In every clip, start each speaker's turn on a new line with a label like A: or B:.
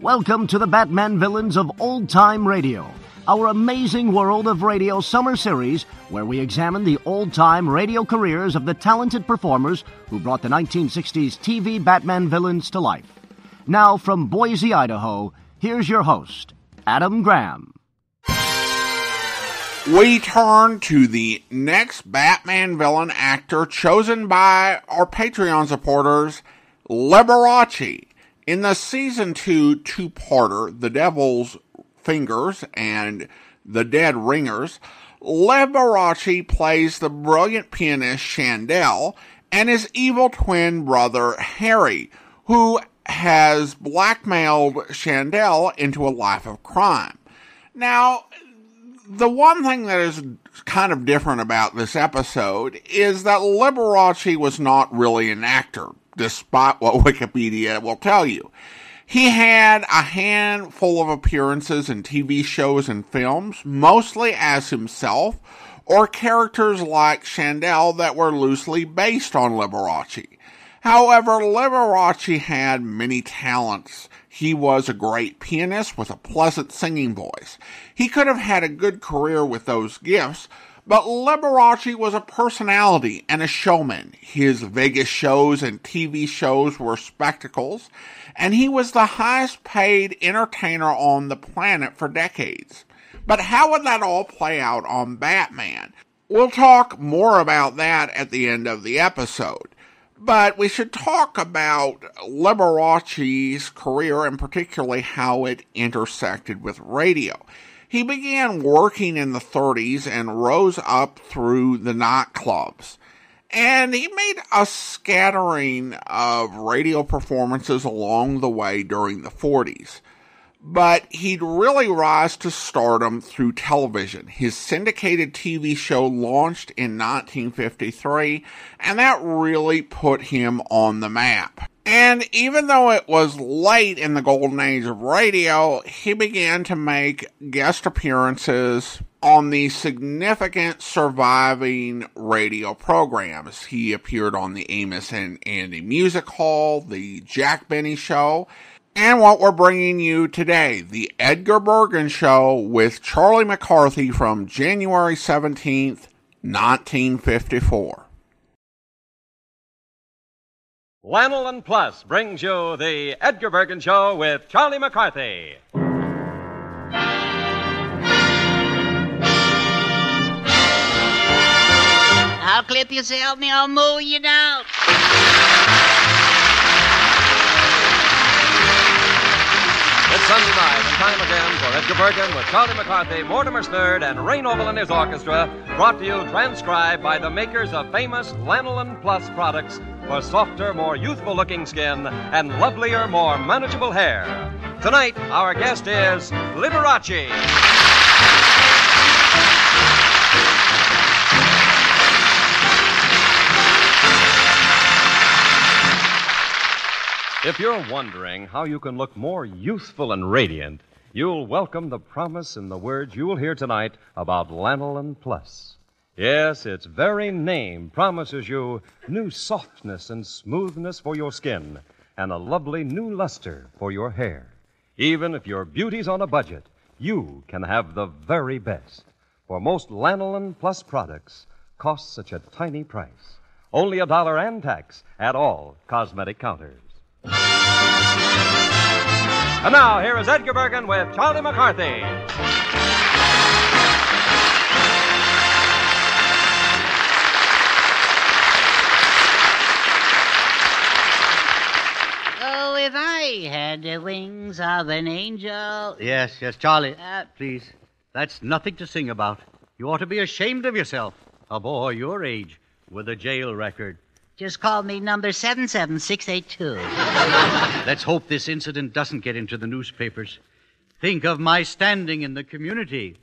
A: Welcome to the Batman Villains of Old Time Radio, our amazing world of radio summer series where we examine the old-time radio careers of the talented performers who brought the 1960s TV Batman villains to life. Now from Boise, Idaho, here's your host, Adam Graham.
B: We turn to the next Batman villain actor chosen by our Patreon supporters, Liberace. In the Season 2 two-parter, The Devil's Fingers and The Dead Ringers, Liberace plays the brilliant pianist Chandel and his evil twin brother Harry, who has blackmailed Chandel into a life of crime. Now, the one thing that is kind of different about this episode is that Liberace was not really an actor, despite what Wikipedia will tell you. He had a handful of appearances in TV shows and films, mostly as himself, or characters like Chandel that were loosely based on Liberace. However, Liberace had many talents. He was a great pianist with a pleasant singing voice. He could have had a good career with those gifts, but Liberace was a personality and a showman. His Vegas shows and TV shows were spectacles, and he was the highest paid entertainer on the planet for decades. But how would that all play out on Batman? We'll talk more about that at the end of the episode. But we should talk about Liberace's career and particularly how it intersected with radio. He began working in the 30s and rose up through the nightclubs. And he made a scattering of radio performances along the way during the 40s. But he'd really rise to stardom through television. His syndicated TV show launched in 1953, and that really put him on the map. And even though it was late in the golden age of radio, he began to make guest appearances on the significant surviving radio programs. He appeared on the Amos and Andy Music Hall, the Jack Benny Show, and what we're bringing you today, the Edgar Bergen Show with Charlie McCarthy from January 17th, 1954.
C: Lanolin Plus brings you the Edgar Bergen Show with Charlie McCarthy.
D: I'll clip yourself and I'll mow you down.
C: It's Sunday night, and time again for Edgar Bergen with Charlie McCarthy, Mortimer Snerd, and Ray Noble and his orchestra, brought to you transcribed by the makers of famous Lanolin Plus products for softer, more youthful-looking skin and lovelier, more manageable hair. Tonight, our guest is Liberace. If you're wondering how you can look more youthful and radiant, you'll welcome the promise in the words you will hear tonight about Lanolin Plus. Yes, its very name promises you new softness and smoothness for your skin and a lovely new luster for your hair. Even if your beauty's on a budget, you can have the very best. For most Lanolin Plus products cost such a tiny price. Only $1 and tax at all cosmetic counters. And now, here is Edgar Bergen with Charlie McCarthy.
D: Oh, if I had the wings of an angel.
E: Yes, Charlie. Please, that's nothing to sing about. You ought to be ashamed of yourself. A boy your age with a jail record.
D: Just call me number 77682.
E: Let's hope this incident doesn't get into the newspapers. Think of my standing in the community.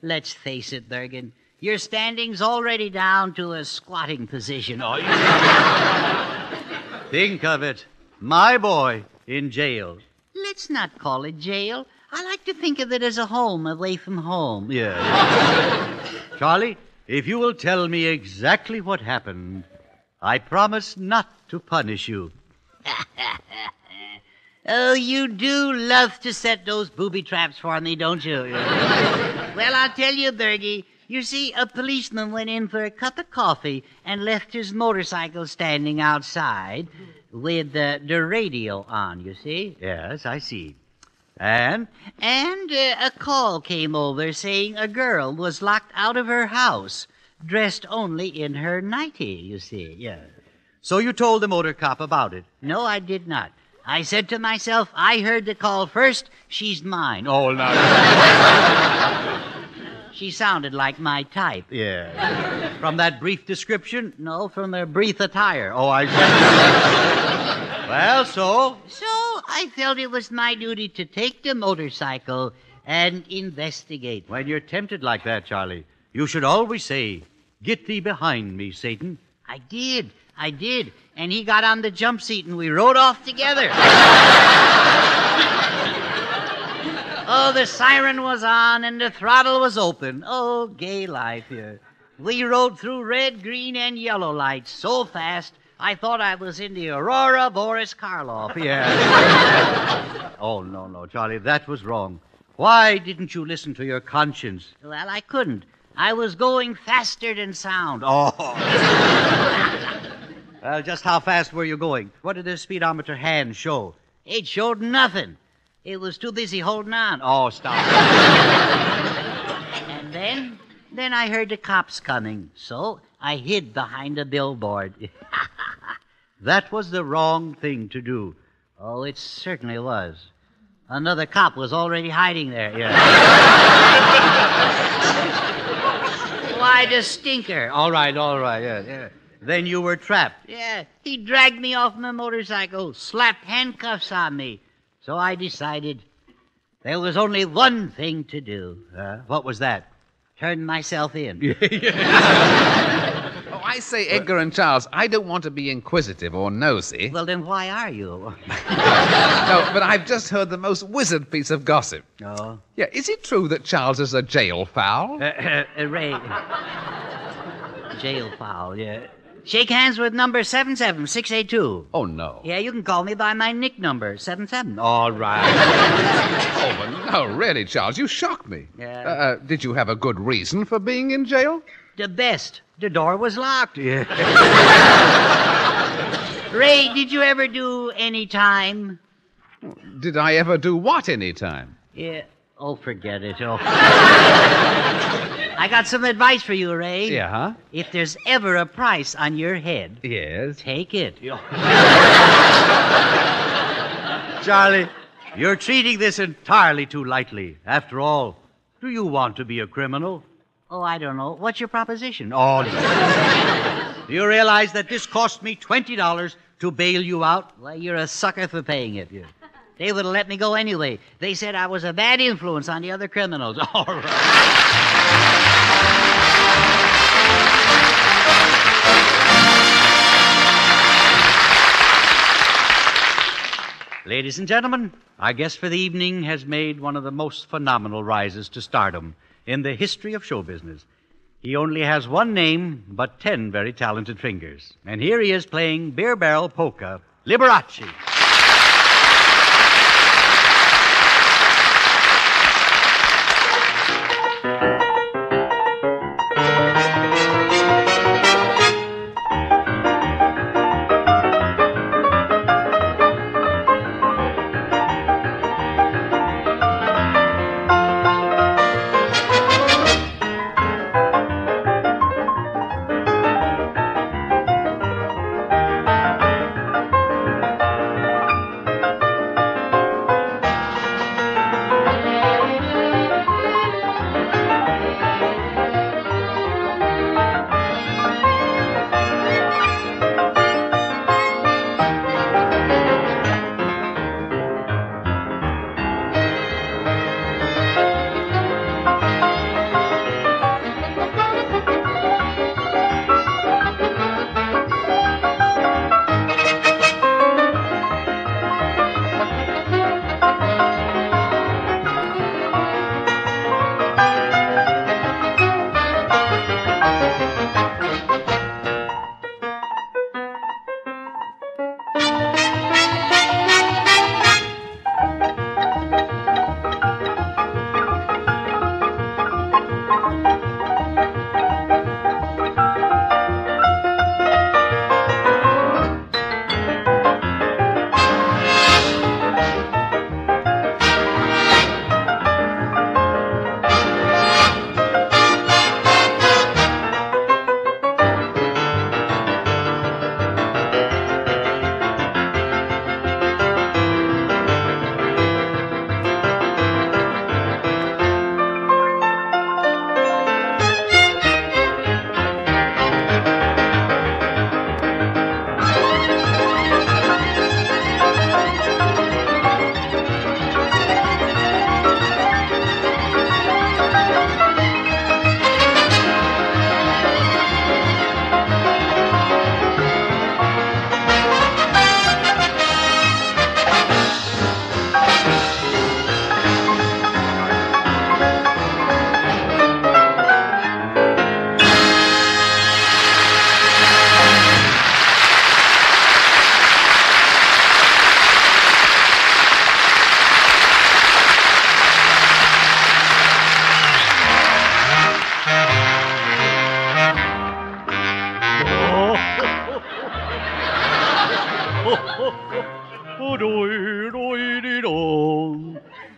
D: Let's face it, Bergen. Your standing's already down to a squatting position.
E: Oh, think of it. My boy in jail.
D: Let's not call it jail. I like to think of it as a home away from home.
E: Yeah. Charlie, if you will tell me exactly what happened, I promise not to punish you.
D: Oh, you do love to set those booby traps for me, don't you? Well, I'll tell you, Bergie. You see, a policeman went in for a cup of coffee and left his motorcycle standing outside with the radio on, you see?
E: Yes, I see. And?
D: And a call came over saying a girl was locked out of her house, dressed only in her nightie, you see.
E: Yeah. So you told the motor cop about it?
D: No, I did not. I said to myself, I heard the call first, she's mine.
E: Oh, no.
D: She sounded like my type.
E: Yeah. From that brief description?
D: No, from her brief attire.
E: Oh, I see. Well, so?
D: So I felt it was my duty to take the motorcycle and investigate.
E: When you're tempted like that, Charlie, you should always say, "Get thee behind me, Satan."
D: I did. And he got on the jump seat and we rode off together. Oh, the siren was on and the throttle was open. Oh, gay life here. We rode through red, green, and yellow lights so fast, I thought I was in the Aurora Boris Karloff.
E: Yeah. Oh, no, Charlie, that was wrong. Why didn't you listen to your conscience?
D: Well, I couldn't. I was going faster than sound.
E: Oh. Well, just how fast were you going? What did the speedometer hand show?
D: It showed nothing. It was too busy holding on.
E: Oh, stop.
D: And then I heard the cops coming, so I hid behind a billboard.
E: That was the wrong thing to do.
D: Oh, it certainly was. Another cop was already hiding there. Yeah. Why, the stinker.
E: All right, yeah. Then you were trapped.
D: Yeah, he dragged me off my motorcycle, slapped handcuffs on me. So I decided there was only one thing to do.
E: What was that?
D: Turn myself in.
F: Oh, I say, Edgar and Charles, I don't want to be inquisitive or nosy.
D: Well, then why are you?
F: No, but I've just heard the most wizard piece of gossip.
E: Oh?
F: Yeah, is it true that Charles is a jail fowl?
D: Ray. Jail foul, yeah. Shake hands with number 77682.
F: Oh, no.
D: Yeah, you can call me by my nick number, 77.
E: All right.
F: Oh, but no, really, Charles, you shocked me.
D: Yeah.
F: Did you have a good reason for being in jail?
D: The best. The door was locked.
E: Yeah.
D: Ray, did you ever do any time?
F: Did I ever do what any time?
D: Yeah. Oh, forget it. Oh. I got some advice for you, Ray.
F: Yeah, huh?
D: If there's ever a price on your head,
F: Yes.
D: take it.
E: Charlie, you're treating this entirely too lightly. After all, do you want to be a criminal?
D: Oh, I don't know. What's your proposition?
E: Oh, do you realize that this cost me $20 to bail you out?
D: Well, you're a sucker for paying it. They would have let me go anyway. They said I was a bad influence on the other criminals. All right.
E: Ladies and gentlemen, our guest for the evening has made one of the most phenomenal rises to stardom in the history of show business. He only has one name, but 10 very talented fingers. And here he is playing beer barrel polka, Liberace.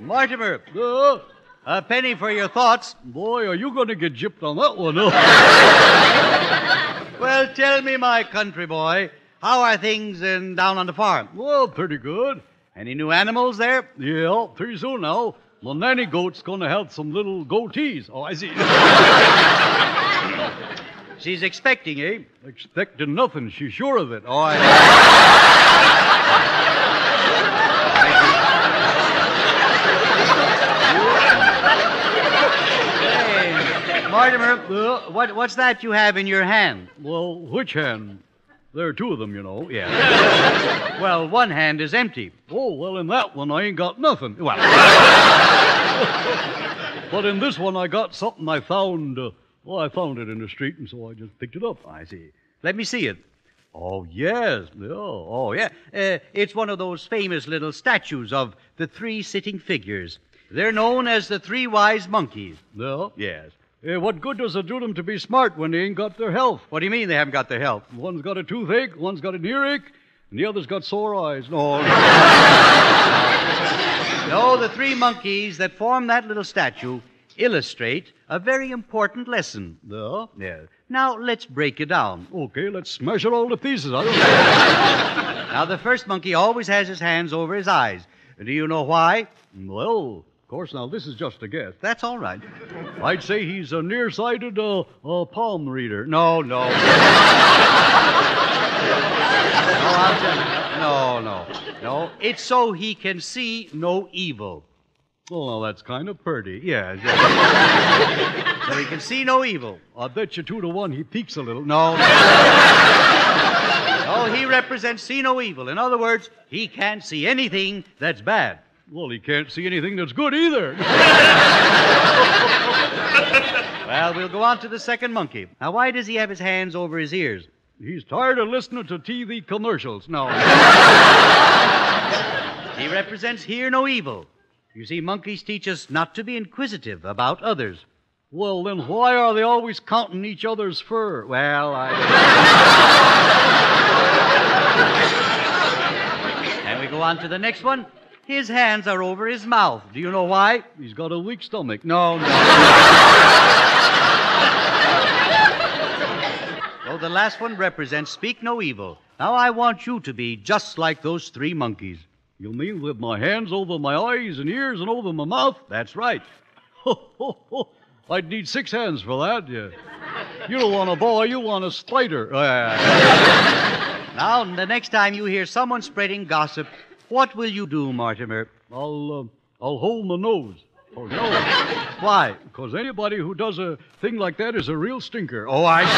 E: Mortimer, a penny for your thoughts.
G: Boy, are you going to get gypped on that one,
E: Well, tell me, my country boy, how are things down on the farm?
G: Well, pretty good.
E: Any new animals there?
G: Yeah, pretty soon now. My nanny goat's going to have some little goatees. Oh, I see.
E: She's expecting, eh?
G: Expecting nothing. She's sure of it.
E: Oh, Hey, Mortimer, what's that you have in your hand?
G: Well, which hand? There are two of them, you know.
E: Yeah. Well, one hand is empty.
G: Oh, well, in that one, I ain't got nothing.
E: Well.
G: But in this one, I got something I found. I found it in the street, and so I just picked it up.
E: I see. Let me see it.
G: Oh, yes. Yeah.
E: Oh, yeah. It's one of those famous little statues of the three sitting figures. They're known as the three wise monkeys.
G: Yeah?
E: Yes.
G: What good does it do them to be smart when they ain't got their health?
E: What do you mean they haven't got their health?
G: One's got a toothache, one's got an earache, and the other's got sore eyes. No.
E: No, the three monkeys that form that little statue illustrate a very important lesson.
G: Yeah?
E: Yeah. Now, let's break it down.
G: Okay, let's smash it all to pieces.
E: Now, the first monkey always has his hands over his eyes. Do you know why?
G: Well, of course, now, this is just a guess.
E: That's all right.
G: I'd say he's a nearsighted palm reader. No.
E: No, I'll tell you. No. It's so he can see no evil.
G: Oh, now, that's kind of purty.
E: Yeah. So he can see no evil.
G: I bet you 2-1 he peeks a little.
E: No, he represents see no evil. In other words, he can't see anything that's bad.
G: Well, he can't see anything that's good either.
E: Well, we'll go on to the second monkey. Now, why does he have his hands over his ears?
G: He's tired of listening to TV commercials.
E: No. He represents hear no evil. You see, monkeys teach us not to be inquisitive about others.
G: Well, then why are they always counting each other's fur?
E: Well, And we go on to the next one. His hands are over his mouth. Do you know why?
G: He's got a weak stomach.
E: No. So the last one represents speak no evil. Now I want you to be just like those three monkeys.
G: You mean with my hands over my eyes and ears and over my mouth?
E: That's right.
G: I'd need 6 hands for that. Yeah. You don't want a boy, you want a spider.
E: Now, the next time you hear someone spreading gossip, what will you do, Mortimer?
G: I'll hold my nose.
E: Oh, no. Why?
G: Because anybody who does a thing like that is a real stinker.
E: Oh, I
C: see.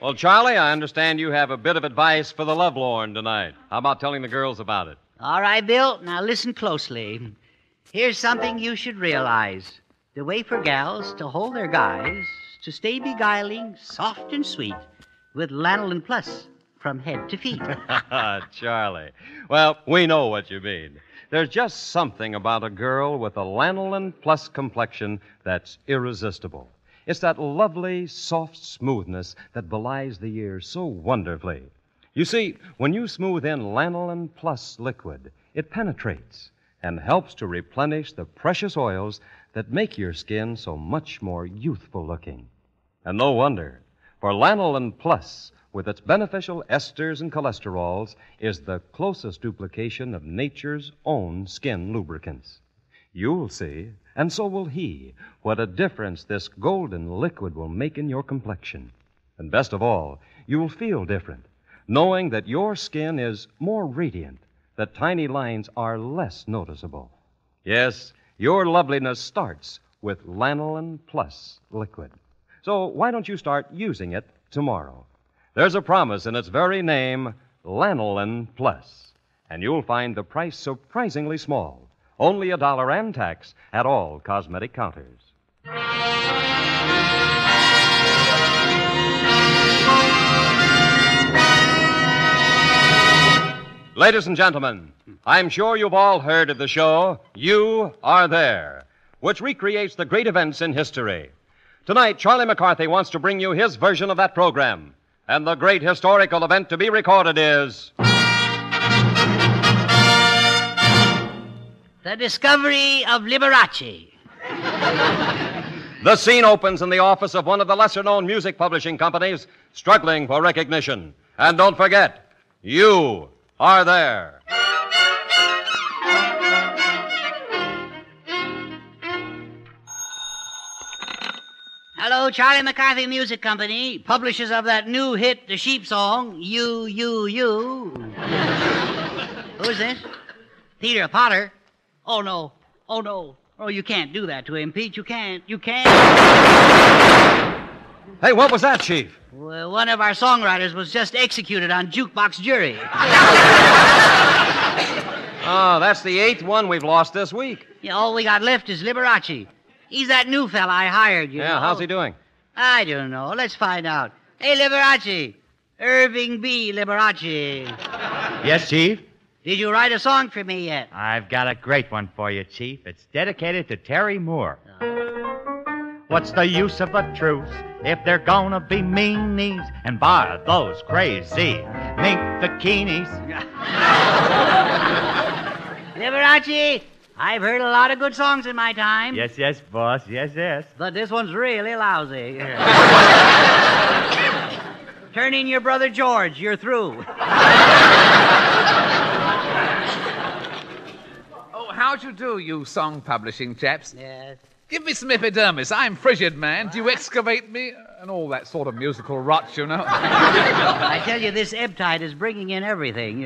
C: Well, Charlie, I understand you have a bit of advice for the lovelorn tonight. How about telling the girls about it?
D: All right, Bill. Now listen closely. Here's something you should realize. The way for gals to hold their guys, to stay beguiling, soft and sweet, with lanolin plus from head to feet.
C: Charlie. Well, we know what you mean. There's just something about a girl with a lanolin plus complexion that's irresistible. It's that lovely, soft smoothness that belies the year so wonderfully. You see, when you smooth in lanolin plus liquid, it penetrates and helps to replenish the precious oils that make your skin so much more youthful looking. And no wonder, for lanolin plus, with its beneficial esters and cholesterols, is the closest duplication of nature's own skin lubricants. You'll see, and so will he, what a difference this golden liquid will make in your complexion. And best of all, you'll feel different, knowing that your skin is more radiant, that tiny lines are less noticeable. Yes, your loveliness starts with lanolin plus liquid. So why don't you start using it tomorrow? There's a promise in its very name, lanolin plus. And you'll find the price surprisingly small, only $1 and tax at all cosmetic counters. Ladies and gentlemen, I'm sure you've all heard of the show, You Are There, which recreates the great events in history. Tonight, Charlie McCarthy wants to bring you his version of that program. And the great historical event to be recorded is...
D: The Discovery of Liberace.
C: The scene opens in the office of one of the lesser-known music publishing companies struggling for recognition. And don't forget, you are there.
D: Hello, Charlie McCarthy Music Company, publishers of that new hit, the sheep song, You. Who's this? Peter Potter? Oh, no. Oh, you can't do that to him, Pete. You can't.
C: Hey, what was that, Chief?
D: Well, one of our songwriters was just executed on jukebox jury.
C: Oh, that's the 8th one we've lost this week.
D: Yeah, all we got left is Liberace. He's that new fella I hired, you know.
C: Yeah, how's he doing?
D: I don't know. Let's find out. Hey, Liberace. Irving B. Liberace.
H: Yes, Chief?
D: Did you write a song for me yet?
H: I've got a great one for you, Chief. It's dedicated to Terry Moore. What's the use of a truce if they're gonna be meanies and bar those crazy mink bikinis?
D: Liberace, I've heard a lot of good songs in my time.
H: Yes, boss. Yes.
D: But this one's really lousy. Turn in your brother George. You're through.
F: Oh, how'd you do, you song publishing chaps?
D: Yes.
F: Give me some epidermis. I'm frigid, man. Do you excavate me? And all that sort of musical rot, you know.
D: I tell you, this ebb tide is bringing in everything.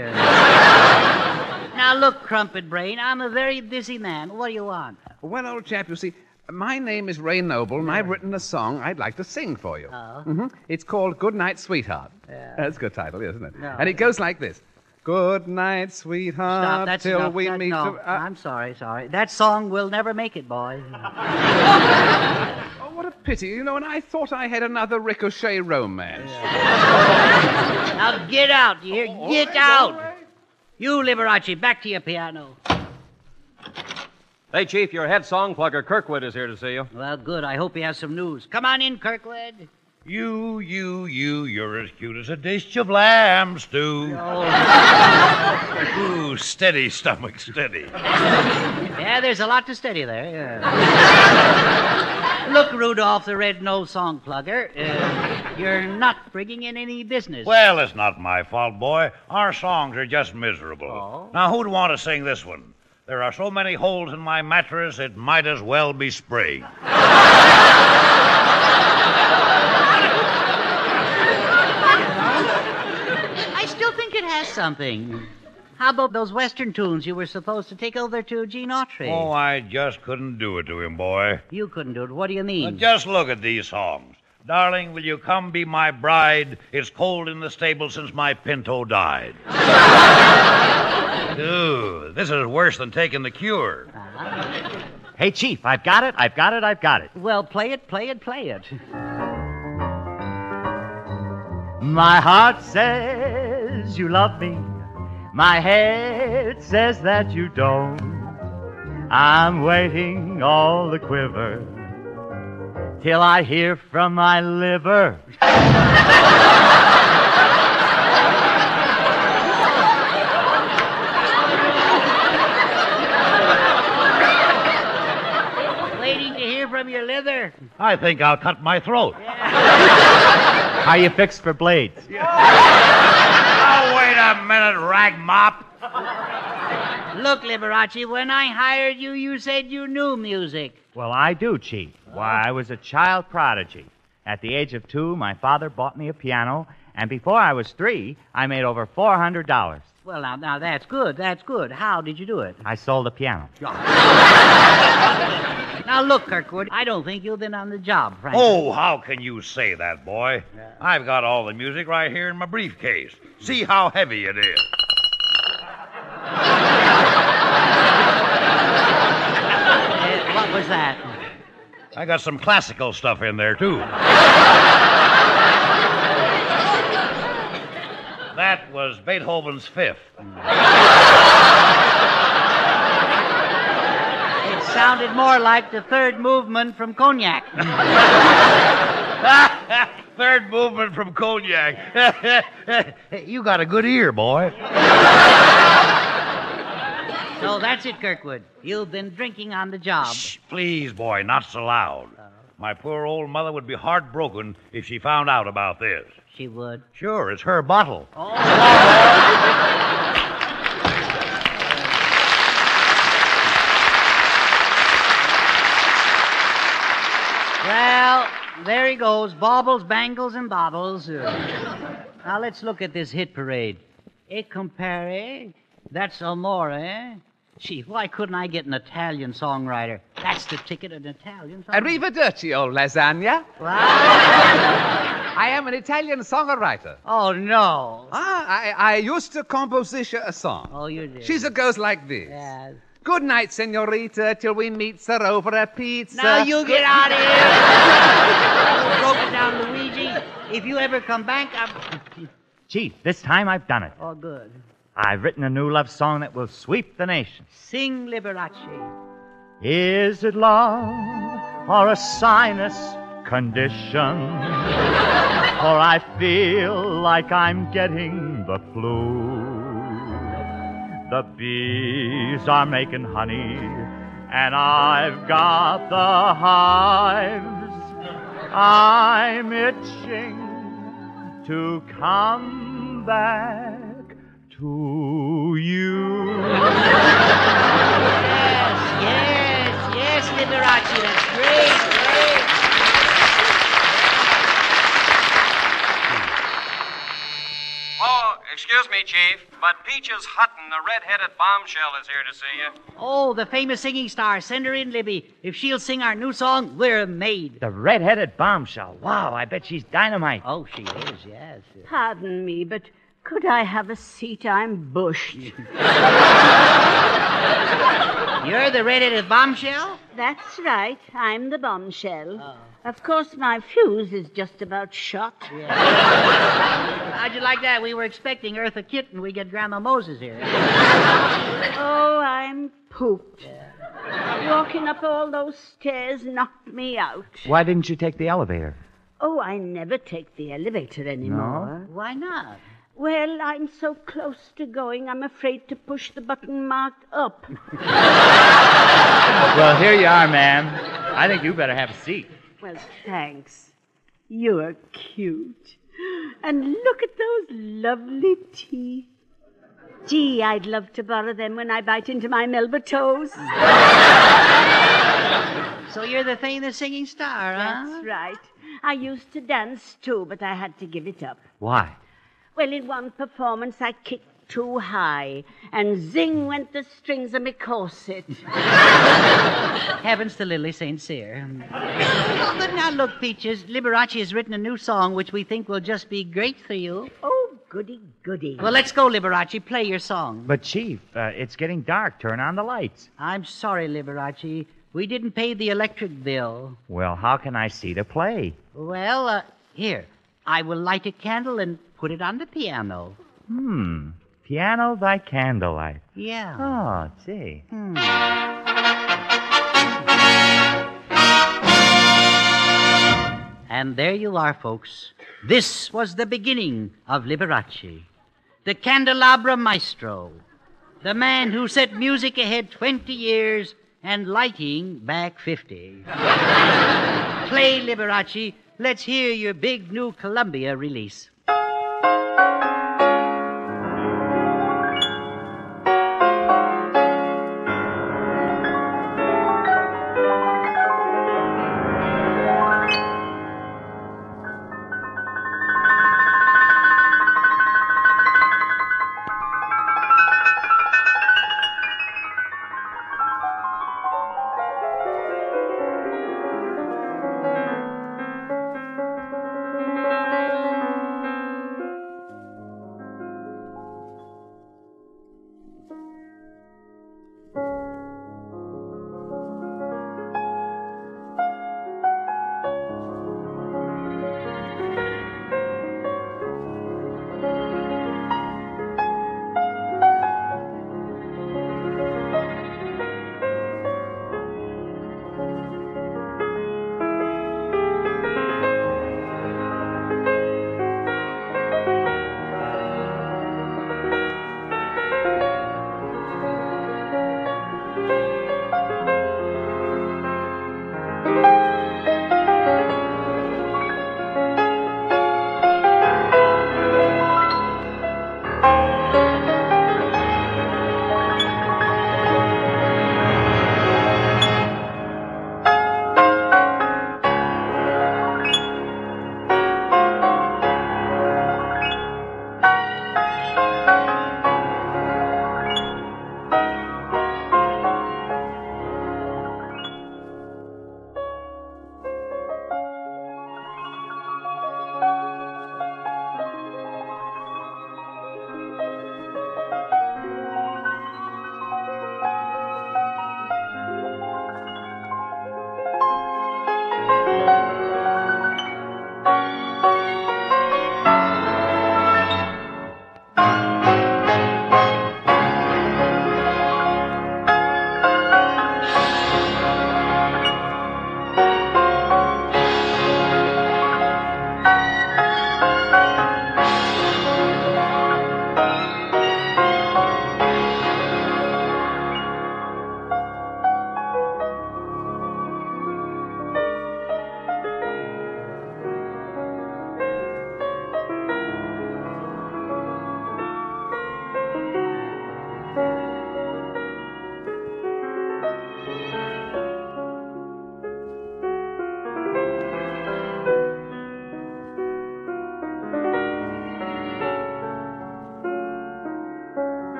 D: Now, look, Crumpet Brain, I'm a very busy man. What do you want?
F: Well, old chap, you see, my name is Ray Noble, and I've written a song I'd like to sing for you.
D: Oh?
F: Mm-hmm. It's called Good Night, Sweetheart.
D: Yeah.
F: That's a good title, isn't it?
D: No.
F: And it goes like this. Good night, sweetheart,
D: Stop, that's
F: till
D: enough.
F: we meet...
D: No, I'm sorry. That song will never make it, boy.
F: Oh, what a pity. You know, and I thought I had another Ricochet romance.
D: Yeah. Now, get out, you hear? Get out! You, Liberace, back to your piano.
C: Hey, Chief, your head song plugger, Kirkwood, is here to see you.
D: Well, good. I hope he has some news. Come on in, Kirkwood.
I: You're as cute as a dish of lamb stew. Ooh, steady, stomach, steady.
D: Yeah, there's a lot to study there. Yeah. Look, Rudolph the Red-Nosed Song Plugger, you're not bringing in any business.
I: Well, it's not my fault, boy. Our songs are just miserable.
D: Oh?
I: Now, who'd want to sing this one? There are so many holes in my mattress, it might as well be spring.
D: I still think it has something. How about those Western tunes you were supposed to take over to Gene Autry?
I: Oh, I just couldn't do it to him, boy.
D: You couldn't do it. What do you mean?
I: Just look at these songs. Darling, will you come be my bride? It's cold in the stable since my Pinto died. Ooh, this is worse than taking the cure.
H: Hey, Chief, I've got it.
D: Well, play it.
H: My heart says you love me. My head says that you don't. I'm waiting all the quiver till I hear from my liver.
D: Waiting to hear from your liver.
I: I think I'll cut my throat.
H: Are you fixed for blades?
I: Oh, wait a minute, rag mop.
D: Look, Liberace, when I hired you, you said you knew music.
H: Well, I do, Chief. Why, I was a child prodigy. At the age of 2, my father bought me a piano, and before I was 3, I made over $400.
D: Well, now that's good. How did you do it?
H: I sold the piano.
D: Now, look, Kirkwood, I don't think you've been on the job, frankly.
I: Oh, how can you say that, boy? I've got all the music right here in my briefcase. See how heavy it is.
D: What was that?
I: I got some classical stuff in there, too. That was Beethoven's Fifth.
D: It sounded more like the third movement from Cognac.
I: Third movement from Cognac. You got a good ear, boy.
D: So that's it, Kirkwood. You've been drinking on the job.
I: Shh, please, boy, not so loud. My poor old mother would be heartbroken if she found out about this.
D: She would.
I: Sure, it's her bottle.
D: Oh. Well, there he goes. Baubles, bangles, and bobbles. Now, let's look at this hit parade. E compare, that's amore. Gee, why couldn't I get an Italian songwriter? That's the ticket, an Italian songwriter.
F: Arrivederci, old lasagna.
D: What?
F: I am an Italian songwriter.
D: Oh, no.
F: I used to compose a song.
D: Oh, you did.
F: She goes like this.
D: Yes.
F: Good night, senorita, till we meet, sir, over a pizza.
D: Now you get out of here. Broke it down, Luigi. If you ever come back, I'm...
H: Chief, this time I've done it.
D: Oh, good.
H: I've written a new love song that will sweep the nation.
D: Sing Liberace.
H: Is it love or a sinus condition? For I feel like I'm getting the flu. The bees are making honey, and I've got the hives. I'm itching to come back to you.
D: Yes, Liberace. That's great.
J: Oh, excuse me, Chief, but Peaches Hutton, the red-headed bombshell, is here to see you.
D: Oh, the famous singing star. Send her in, Libby. If she'll sing our new song, we're made.
H: The red-headed bombshell. Wow, I bet she's dynamite.
D: Oh, she is, yes.
K: Pardon me, but could I have a seat? I'm bushed.
D: You're the red-headed bombshell?
K: That's right. I'm the bombshell.
D: Oh.
K: Of course, my fuse is just about shot.
D: Yeah. How'd you like that? We were expecting Eartha Kitt, and we get Grandma Moses here.
K: Oh, I'm pooped. Yeah. Walking up all those stairs knocked me out.
H: Why didn't you take the elevator?
K: Oh, I never take the elevator anymore.
H: No?
D: Why not?
K: Well, I'm so close to going, I'm afraid to push the button marked up.
H: Well, here you are, ma'am. I think you better have a seat.
K: Well, thanks. You're cute. And look at those lovely teeth. Gee, I'd love to borrow them when I bite into my Melba toes.
D: So you're the famous singing star, huh?
K: That's right. I used to dance, too, but I had to give it up.
H: Why?
K: Well, in one performance, I kicked too high, and zing went the strings of my corset.
D: Heavens to Lily St. Cyr. But now look, Peaches, Liberace has written a new song which we think will just be great for you.
K: Oh, goody, goody.
D: Well, let's go, Liberace. Play your song.
H: But, Chief, it's getting dark. Turn on the lights.
D: I'm sorry, Liberace. We didn't pay the electric bill.
H: Well, how can I see to play?
D: Well, here. I will light a candle and put it on the piano.
H: Piano by candlelight.
D: Yeah.
H: Oh, gee.
D: And there you are, folks. This was the beginning of Liberace, the candelabra maestro, the man who set music ahead 20 years and lighting back 50. Play, Liberace. Let's hear your big new Columbia release.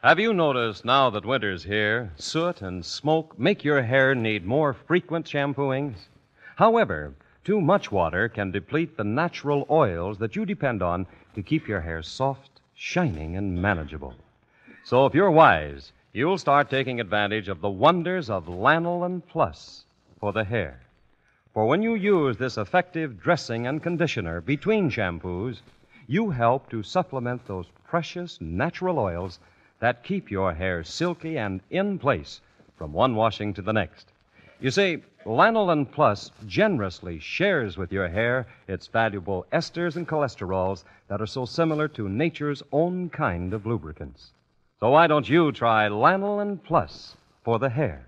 C: Have you noticed now that winter's here, soot and smoke make your hair need more frequent shampooings? However, too much water can deplete the natural oils that you depend on to keep your hair soft, shining, and manageable. So if you're wise, you'll start taking advantage of the wonders of Lanolin Plus for the hair. For when you use this effective dressing and conditioner between shampoos, you help to supplement those precious natural oils that keep your hair silky and in place from one washing to the next. You see, Lanolin Plus generously shares with your hair its valuable esters and cholesterols that are so similar to nature's own kind of lubricants. So why don't you try Lanolin Plus for the hair?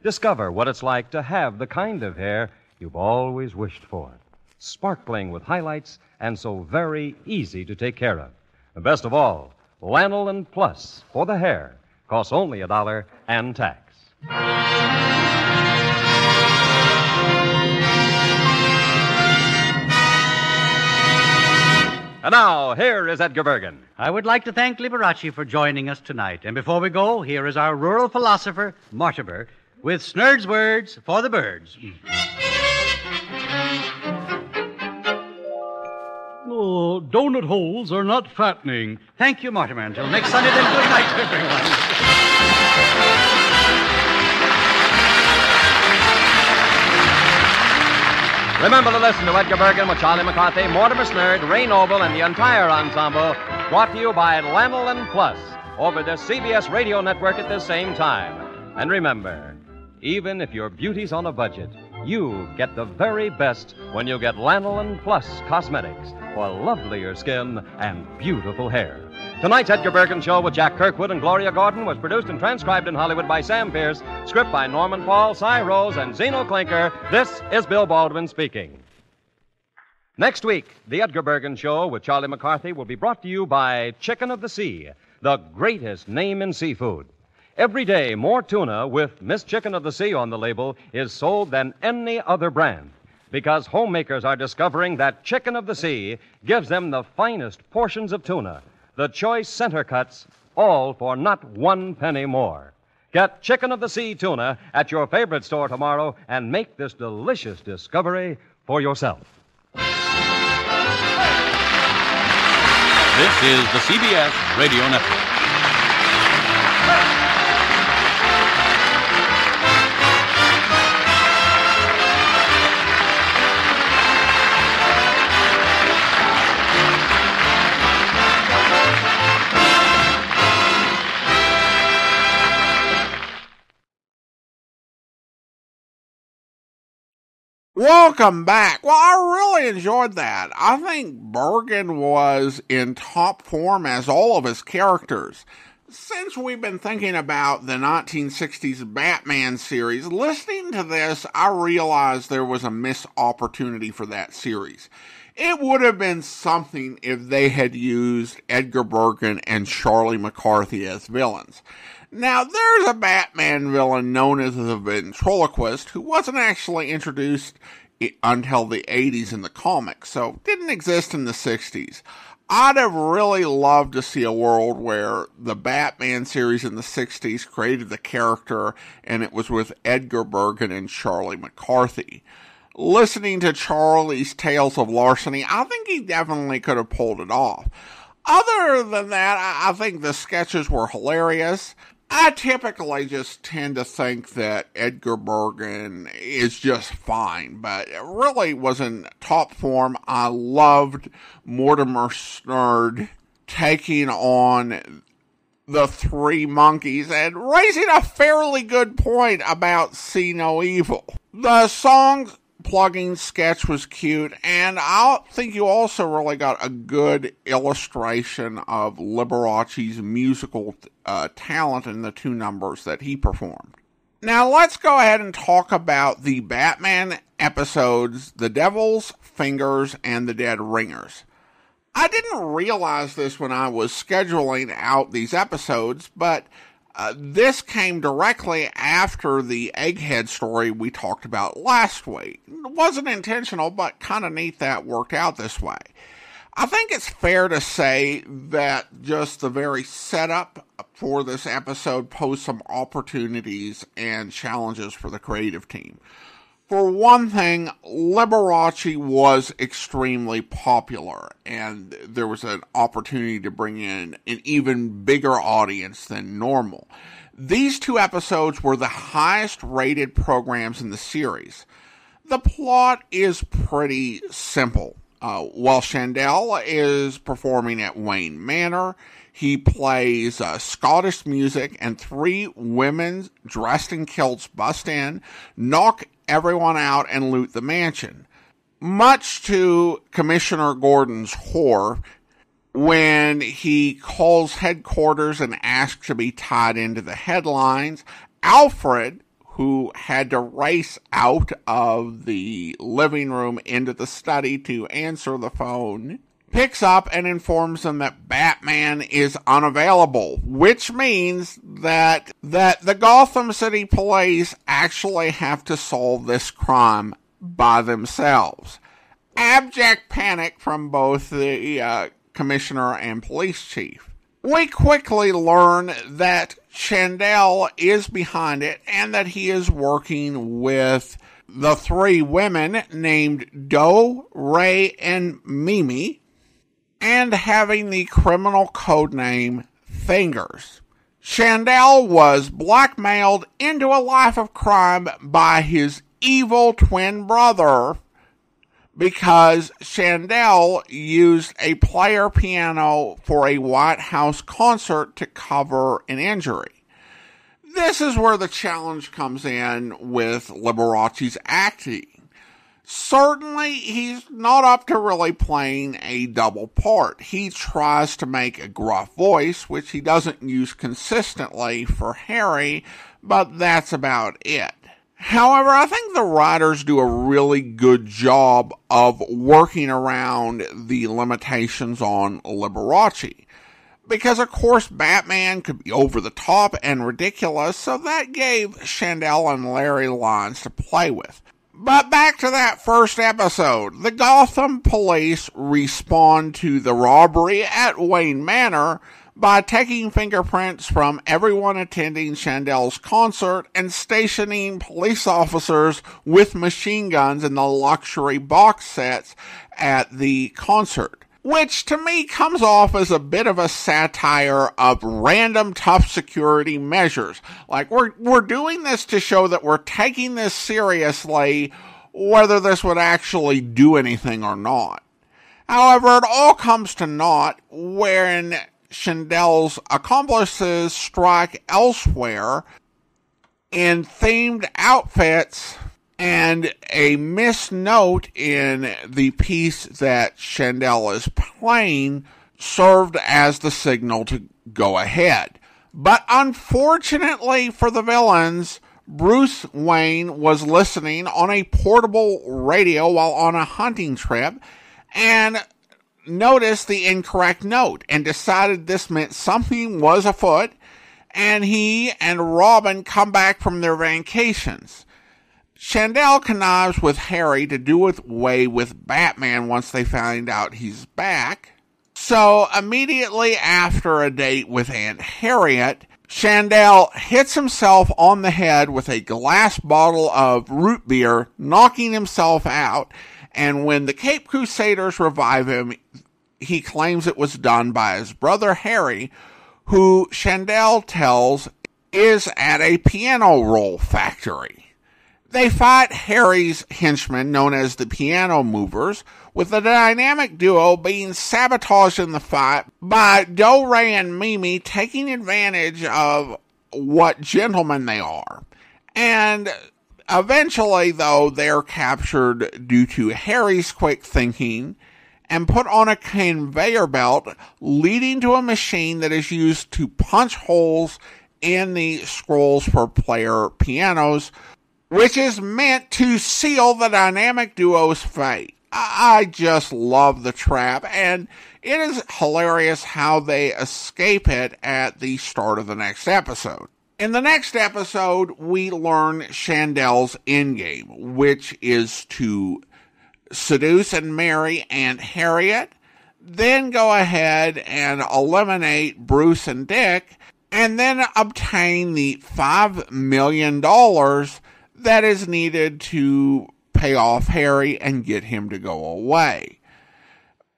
C: Discover what it's like to have the kind of hair you've always wished for. Sparkling with highlights and so very easy to take care of. And best of all, Lanolin Plus for the hair costs only $1 and tax. And now, here is Edgar Bergen.
E: I would like to thank Liberace for joining us tonight. And before we go, here is our rural philosopher, Mortimer, with Snerd's words for the birds.
G: Oh, donut holes are not fattening.
E: Thank you, Mortimer. Until next Sunday, then good night, everyone.
C: Remember to listen to Edgar Bergen with Charlie McCarthy, Mortimer Snerd, Ray Noble, and the entire ensemble, brought to you by Lanolin Plus over the CBS radio network at the same time. And remember, even if your beauty's on a budget, you get the very best when you get Lanolin Plus Cosmetics for lovelier skin and beautiful hair. Tonight's Edgar Bergen Show with Jack Kirkwood and Gloria Gordon was produced and transcribed in Hollywood by Sam Pierce, script by Norman Paul, Cy Rose, and Zeno Klinker. This is Bill Baldwin speaking. Next week, the Edgar Bergen Show with Charlie McCarthy will be brought to you by Chicken of the Sea, the greatest name in seafood. Every day, more tuna with Miss Chicken of the Sea on the label is sold than any other brand, because homemakers are discovering that Chicken of the Sea gives them the finest portions of tuna, the choice center cuts, all for not 1 penny more. Get Chicken of the Sea tuna at your favorite store tomorrow and make this delicious discovery for yourself.
L: This is the CBS Radio Network.
B: Welcome back. Well, I really enjoyed that. I think Bergen was in top form as all of his characters. Since we've been thinking about the 1960s Batman series, listening to this, I realized there was a missed opportunity for that series. It would have been something if they had used Edgar Bergen and Charlie McCarthy as villains. Now, there's a Batman villain known as the Ventriloquist who wasn't actually introduced until the 80s in the comics, so didn't exist in the 60s. I'd have really loved to see a world where the Batman series in the 60s created the character and it was with Edgar Bergen and Charlie McCarthy. Listening to Charlie's tales of larceny, I think he definitely could have pulled it off. Other than that, I think the sketches were hilarious. I typically just tend to think that Edgar Bergen is just fine, but it really was in top form. I loved Mortimer Snerd taking on the three monkeys and raising a fairly good point about see no evil. The song plugging sketch was cute, and I think you also really got a good illustration of Liberace's musical talent in the two numbers that he performed. Now let's go ahead and talk about the Batman episodes, The Devil's Fingers and The Dead Ringers. I didn't realize this when I was scheduling out these episodes, but this came directly after the Egghead story we talked about last week. It wasn't intentional, but kind of neat that worked out this way. I think it's fair to say that just the very setup for this episode posed some opportunities and challenges for the creative team. For one thing, Liberace was extremely popular, and there was an opportunity to bring in an even bigger audience than normal. These 2 episodes were the highest rated programs in the series. The plot is pretty simple. While Chandel is performing at Wayne Manor, he plays Scottish music, and 3 women dressed in kilts bust in, knock everyone out, and loot the mansion. Much to Commissioner Gordon's horror, when he calls headquarters and asks to be tied into the headlines, Alfred, who had to race out of the living room into the study to answer the phone, picks up and informs them that Batman is unavailable, which means that the Gotham City police actually have to solve this crime by themselves. Abject panic from both the commissioner and police chief. We quickly learn that Chandel is behind it and that he is working with the 3 women named Doe, Ray, and Mimi, and having the criminal code name Fingers. Chandel was blackmailed into a life of crime by his evil twin brother because Chandel used a player piano for a White House concert to cover an injury. This is where the challenge comes in with Liberace's acting. Certainly, he's not up to really playing a double part. He tries to make a gruff voice, which he doesn't use consistently for Harry, but that's about it. However, I think the writers do a really good job of working around the limitations on Liberace. Because, of course, Batman could be over the top and ridiculous, so that gave Chandel and Larry lines to play with. But back to that first episode. The Gotham police respond to the robbery at Wayne Manor by taking fingerprints from everyone attending Chandel's concert and stationing police officers with machine guns in the luxury box sets at the concert. Which to me comes off as a bit of a satire of random tough security measures. Like, we're doing this to show that we're taking this seriously, whether this would actually do anything or not. However, it all comes to naught when Chandel's accomplices strike elsewhere in themed outfits, and a missed note in the piece that Chandel is playing served as the signal to go ahead. But unfortunately for the villains, Bruce Wayne was listening on a portable radio while on a hunting trip and noticed the incorrect note and decided this meant something was afoot, and he and Robin come back from their vacations. Chandel connives with Harry to do away with Batman once they find out he's back. So immediately after a date with Aunt Harriet, Chandel hits himself on the head with a glass bottle of root beer, knocking himself out. And when the Cape Crusaders revive him, he claims it was done by his brother Harry, who Chandel tells is at a piano roll factory. They fight Harry's henchmen, known as the Piano Movers, with the dynamic duo being sabotaged in the fight by Do, Ray, and Mimi taking advantage of what gentlemen they are. And eventually, though, they're captured due to Harry's quick thinking and put on a conveyor belt leading to a machine that is used to punch holes in the scrolls for player pianos, which is meant to seal the dynamic duo's fate. I just love the trap, and it is hilarious how they escape it at the start of the next episode. In the next episode, we learn Chandel's endgame, which is to seduce and marry Aunt Harriet, then go ahead and eliminate Bruce and Dick, and then obtain the $5 million that is needed to pay off Harry and get him to go away.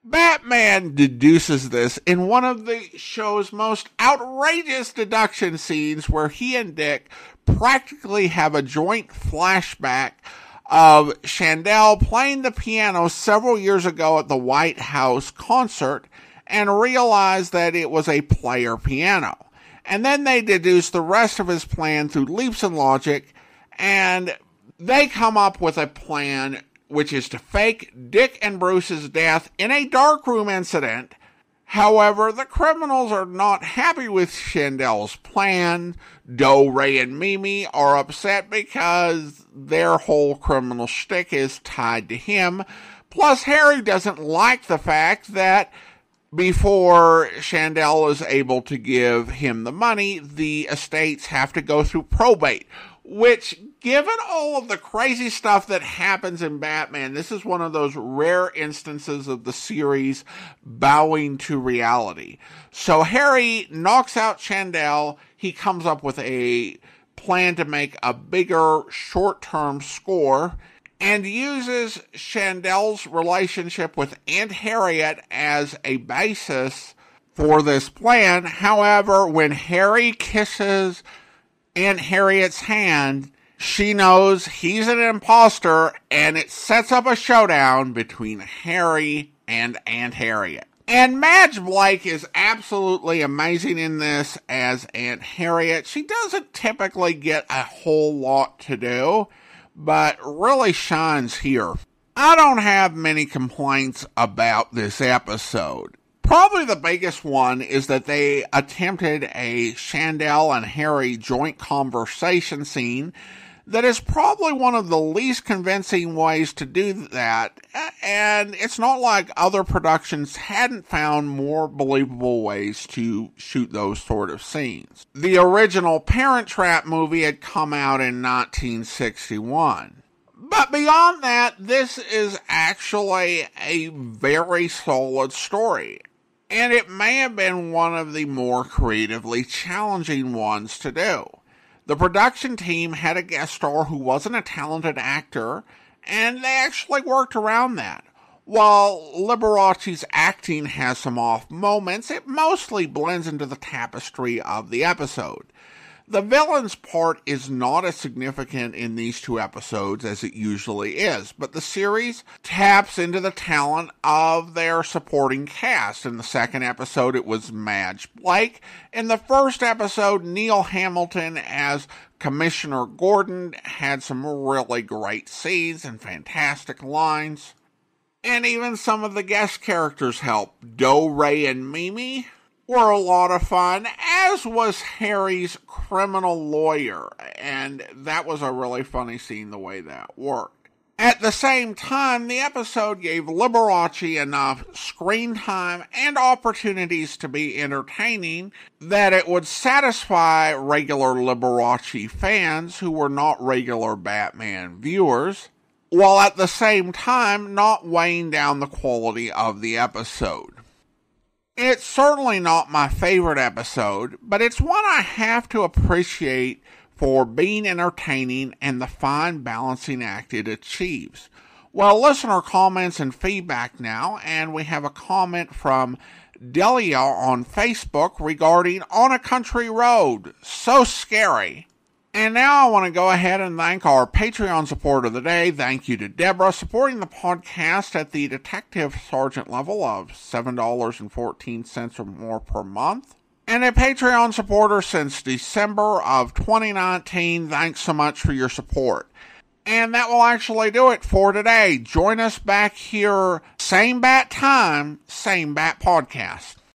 B: Batman deduces this in one of the show's most outrageous deduction scenes where he and Dick practically have a joint flashback of Chandel playing the piano several years ago at the White House concert and realize that it was a player piano. And then they deduce the rest of his plan through leaps in logic, and they come up with a plan which is to fake Dick and Bruce's death in a darkroom incident. However, the criminals are not happy with Chandel's plan. Do, Ray, and Mimi are upset because their whole criminal shtick is tied to him. Plus, Harry doesn't like the fact that before Chandel is able to give him the money, the estates have to go through probate, which, given all of the crazy stuff that happens in Batman, this is one of those rare instances of the series bowing to reality. So Harry knocks out Chandel. He comes up with a plan to make a bigger short-term score and uses Chandel's relationship with Aunt Harriet as a basis for this plan. However, when Harry kisses Aunt Harriet's hand, she knows he's an imposter, and it sets up a showdown between Harry and Aunt Harriet. And Madge Blake is absolutely amazing in this as Aunt Harriet. She doesn't typically get a whole lot to do, but really shines here. I don't have many complaints about this episode. Probably the biggest one is that they attempted a Chandel and Harry joint conversation scene that is probably one of the least convincing ways to do that, and it's not like other productions hadn't found more believable ways to shoot those sort of scenes. The original Parent Trap movie had come out in 1961. But beyond that, this is actually a very solid story, and it may have been one of the more creatively challenging ones to do. The production team had a guest star who wasn't a talented actor, and they actually worked around that. While Liberace's acting has some off moments, it mostly blends into the tapestry of the episode. The villain's part is not as significant in these two episodes as it usually is, but the series taps into the talent of their supporting cast. In the second episode, it was Madge Blake. In the first episode, Neil Hamilton as Commissioner Gordon had some really great scenes and fantastic lines. And even some of the guest characters helped. Do, Ray, and Mimi were a lot of fun, as was Harry's criminal lawyer, and that was a really funny scene the way that worked. At the same time, the episode gave Liberace enough screen time and opportunities to be entertaining that it would satisfy regular Liberace fans who were not regular Batman viewers, while at the same time not weighing down the quality of the episode. It's certainly not my favorite episode, but it's one I have to appreciate for being entertaining and the fine balancing act it achieves. Well, listener comments and feedback now, and we have a comment from Delia on Facebook regarding On a Country Road. So scary. And now I want to go ahead and thank our Patreon supporter of the day. Thank you to Deborah, supporting the podcast at the Detective Sergeant level of $7.14 or more per month. And a Patreon supporter since December of 2019. Thanks so much for your support. And that will actually do it for today. Join us back here, same bat time, same bat podcast.